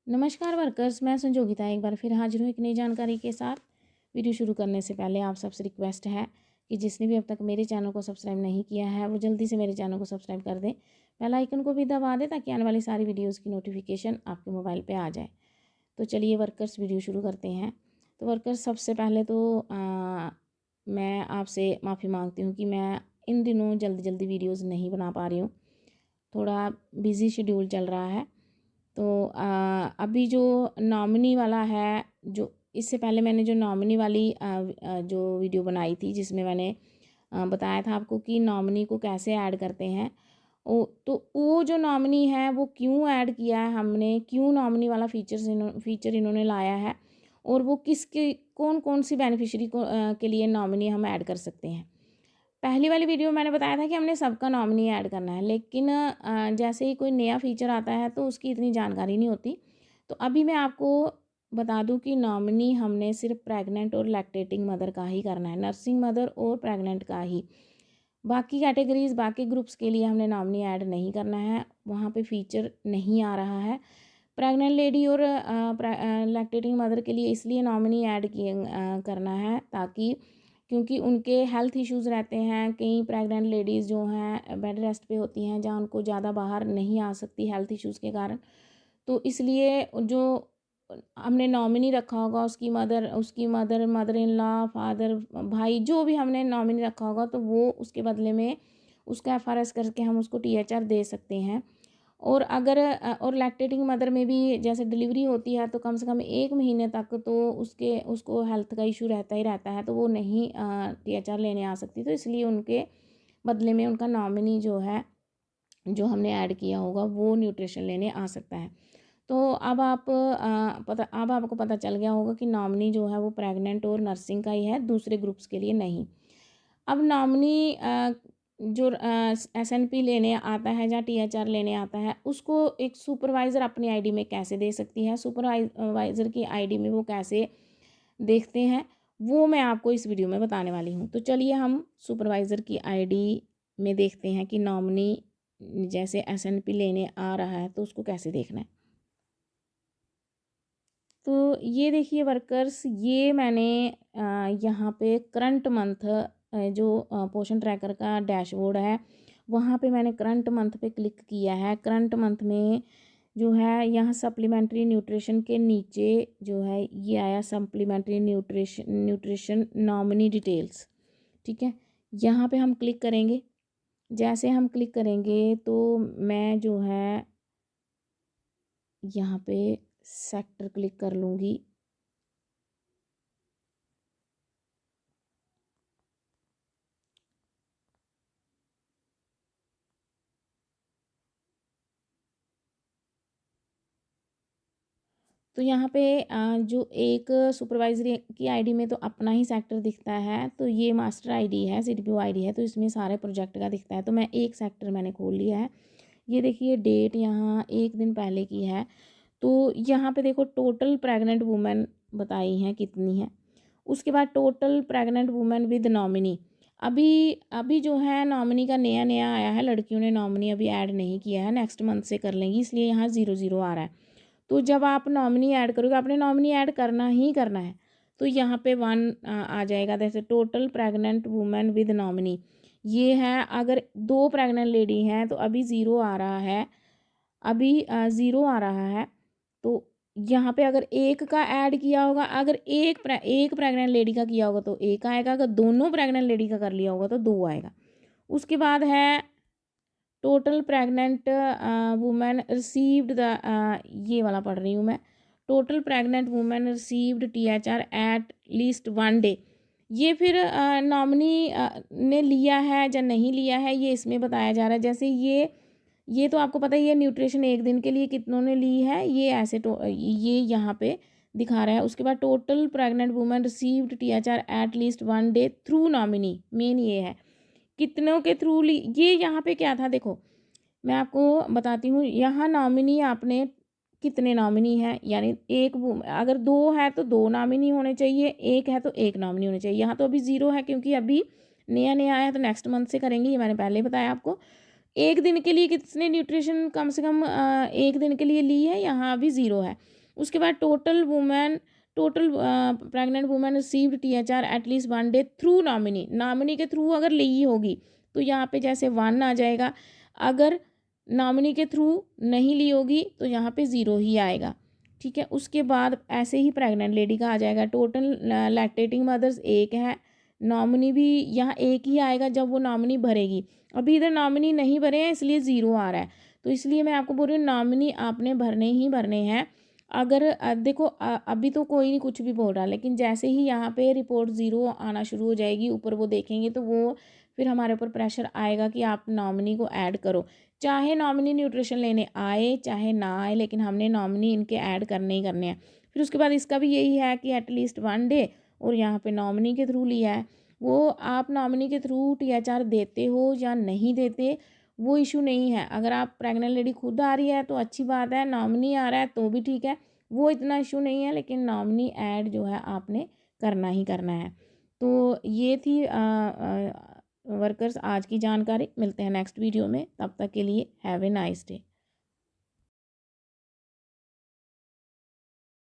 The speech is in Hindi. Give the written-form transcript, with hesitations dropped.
नमस्कार वर्कर्स, मैं संजोगिता एक बार फिर हाजिर हूँ एक नई जानकारी के साथ। वीडियो शुरू करने से पहले आप सबसे रिक्वेस्ट है कि जिसने भी अब तक मेरे चैनल को सब्सक्राइब नहीं किया है वो जल्दी से मेरे चैनल को सब्सक्राइब कर दें, बेल आइकन को भी दबा दें ताकि आने वाली सारी वीडियोज़ की नोटिफिकेशन आपके मोबाइल पर आ जाए। तो चलिए वर्कर्स, वीडियो शुरू करते हैं। तो वर्कर्स, सबसे पहले तो मैं आपसे माफ़ी मांगती हूँ कि मैं इन दिनों जल्दी जल्दी वीडियोज़ नहीं बना पा रही हूँ। थोड़ा बिज़ी शेड्यूल चल रहा है। तो अभी जो नॉमिनी वाला है, जो इससे पहले मैंने जो नॉमिनी वाली जो वीडियो बनाई थी जिसमें मैंने बताया था आपको कि नॉमिनी को कैसे ऐड करते हैं। तो वो जो नॉमिनी है वो क्यों ऐड किया है हमने, क्यों नॉमिनी वाला फीचर इन्होंने लाया है, और वो किसके कौन कौन सी बेनिफिशरी को के लिए नॉमिनी हम ऐड कर सकते हैं। पहली वाली वीडियो में मैंने बताया था कि हमने सबका नॉमिनी ऐड करना है, लेकिन जैसे ही कोई नया फीचर आता है तो उसकी इतनी जानकारी नहीं होती। तो अभी मैं आपको बता दूं कि नॉमिनी हमने सिर्फ प्रेग्नेंट और लैक्टेटिंग मदर का ही करना है, नर्सिंग मदर और प्रेग्नेंट का ही। बाकी कैटेगरीज, बाकी ग्रुप्स के लिए हमने नॉमिनी ऐड नहीं करना है, वहाँ पे फीचर नहीं आ रहा है। प्रेग्नेंट लेडी और लैक्टेटिंग मदर के लिए इसलिए नॉमिनी ऐड किए करना है ताकि, क्योंकि उनके हेल्थ इश्यूज़ रहते हैं। कई प्रेग्नेंट लेडीज़ जो हैं बेड रेस्ट पे होती हैं, जहाँ उनको ज़्यादा बाहर नहीं आ सकती हेल्थ इश्यूज़ के कारण। तो इसलिए जो हमने नॉमिनी रखा होगा उसकी mother, mother in law, father, भाई, जो भी हमने नॉमिनी रखा होगा तो वो उसके बदले में उसका एफआरएस करके हम उसको टीएचआर दे सकते हैं। और अगर और लैक्टेटिंग मदर में भी जैसे डिलीवरी होती है तो कम से कम 1 महीने तक तो उसको हेल्थ का इशू रहता ही रहता है, तो वो नहीं टीएचआर लेने आ सकती। तो इसलिए उनके बदले में उनका नॉमिनी जो है, जो हमने ऐड किया होगा, वो न्यूट्रिशन लेने आ सकता है। तो अब आपको पता चल गया होगा कि नॉमिनी जो है वो प्रेग्नेंट और नर्सिंग का ही है, दूसरे ग्रुप्स के लिए नहीं। अब नॉमिनी जो एसएनपी लेने आता है या टीएचआर लेने आता है, उसको एक सुपरवाइज़र अपनी आईडी में कैसे दे सकती है, सुपरवाइज़र की आईडी में वो कैसे देखते हैं, वो मैं आपको इस वीडियो में बताने वाली हूँ। तो चलिए हम सुपरवाइज़र की आईडी में देखते हैं कि नॉमिनी जैसे एसएनपी लेने आ रहा है तो उसको कैसे देखना है। तो ये देखिए वर्कर्स, ये मैंने यहाँ पे करंट मंथ जो पोषण ट्रैकर का डैशबोर्ड है, वहाँ पे मैंने करंट मंथ पे क्लिक किया है। करंट मंथ में जो है यहाँ सप्लीमेंट्री न्यूट्रिशन के नीचे जो है ये आया, सप्लीमेंट्री न्यूट्रिशन नॉमिनी डिटेल्स। ठीक है, यहाँ पे हम क्लिक करेंगे। जैसे हम क्लिक करेंगे तो मैं जो है यहाँ पे सेक्टर क्लिक कर लूँगी। तो यहाँ पे जो एक सुपरवाइजरी की आईडी में तो अपना ही सेक्टर दिखता है, तो ये मास्टर आईडी है, सीडीपीओ आईडी है, तो इसमें सारे प्रोजेक्ट का दिखता है। तो मैं एक सेक्टर मैंने खोल लिया है। ये देखिए डेट यहाँ 1 दिन पहले की है। तो यहाँ पे देखो टोटल प्रेग्नेंट वुमेन बताई हैं कितनी है। उसके बाद total pregnant women with nominee. अभी अभी जो है नॉमिनी का नया नया आया है, लड़कियों ने नॉमिनी अभी ऐड नहीं किया है, नेक्स्ट मंथ से कर लेंगी, इसलिए यहाँ 0 0 आ रहा है। तो जब आप नॉमिनी ऐड करोगे, आपने नॉमिनी ऐड करना ही करना है, तो यहाँ पे 1 आ जाएगा। जैसे total pregnant women with nominee ये है। अगर 2 प्रेग्नेंट लेडी हैं तो अभी 0 आ रहा है, अभी 0 आ रहा है। तो यहाँ पे अगर एक का ऐड किया होगा, अगर एक प्रेग्नेंट लेडी का किया होगा तो 1 आएगा, अगर दोनों प्रेग्नेंट लेडी का कर लिया होगा तो 2 आएगा। उसके बाद है टोटल प्रेग्नेंट वुमेन रिसीव्ड ये वाला पढ़ रही हूँ मैं। Total pregnant women received THR at least 1 day. ये फिर नॉमिनी ने लिया है या नहीं लिया है, ये इसमें बताया जा रहा है। जैसे ये तो आपको पता ही है, न्यूट्रिशन 1 दिन के लिए कितनों ने ली है, ये ऐसे ये यहाँ पे दिखा रहा है। उसके बाद total pregnant women received THR at least 1 day through nominee, main ये है कितनों के थ्रू ली। ये यहाँ पे क्या था देखो, मैं आपको बताती हूँ। यहाँ नॉमिनी आपने कितने नॉमिनी हैं, यानी अगर 2 है तो 2 नॉमिनी होने चाहिए, 1 है तो 1 नॉमिनी होने चाहिए। यहाँ तो अभी 0 है क्योंकि अभी नया नया आया है, तो नेक्स्ट मंथ से करेंगे, ये मैंने पहले ही बताया आपको। 1 दिन के लिए किसने न्यूट्रिशन कम से कम 1 दिन के लिए ली है, यहाँ अभी 0 है। उसके बाद total pregnant women received THR at least 1 day through nominee के थ्रू अगर ली होगी तो यहाँ पे जैसे 1 आ जाएगा, अगर नॉमिनी के थ्रू नहीं ली होगी तो यहाँ पे 0 ही आएगा। ठीक है, उसके बाद ऐसे ही प्रेग्नेंट लेडी का आ जाएगा। टोटल लैक्टेटिंग मदर्स 1 है, नॉमिनी भी यहाँ 1 ही आएगा जब वो नॉमिनी भरेगी। अभी इधर नॉमिनी नहीं भरे हैं इसलिए 0 आ रहा है, तो इसलिए मैं आपको बोल रही हूँ नॉमिनी आपने भरने ही भरने हैं। अगर देखो अभी तो कोई नहीं कुछ भी बोल रहा, लेकिन जैसे ही यहाँ पे रिपोर्ट 0 आना शुरू हो जाएगी ऊपर वो देखेंगे तो वो फिर हमारे ऊपर प्रेशर आएगा कि आप नॉमिनी को ऐड करो, चाहे नॉमिनी न्यूट्रिशन लेने आए चाहे ना आए, लेकिन हमने नॉमिनी इनके ऐड करने ही करने हैं। फिर उसके बाद इसका भी यही है कि एटलीस्ट 1 डे, और यहाँ पे नॉमिनी के थ्रू लिया है। वो आप नॉमिनी के थ्रू THR देते हो या नहीं देते वो इशू नहीं है। अगर आप प्रेग्नेंट लेडी खुद आ रही है तो अच्छी बात है, नॉमिनी आ रहा है तो भी ठीक है, वो इतना इशू नहीं है, लेकिन नॉमिनी ऐड जो है आपने करना ही करना है। तो ये थी वर्कर्स आज की जानकारी। मिलते हैं नेक्स्ट वीडियो में, तब तक के लिए हैव ए नाइस डे।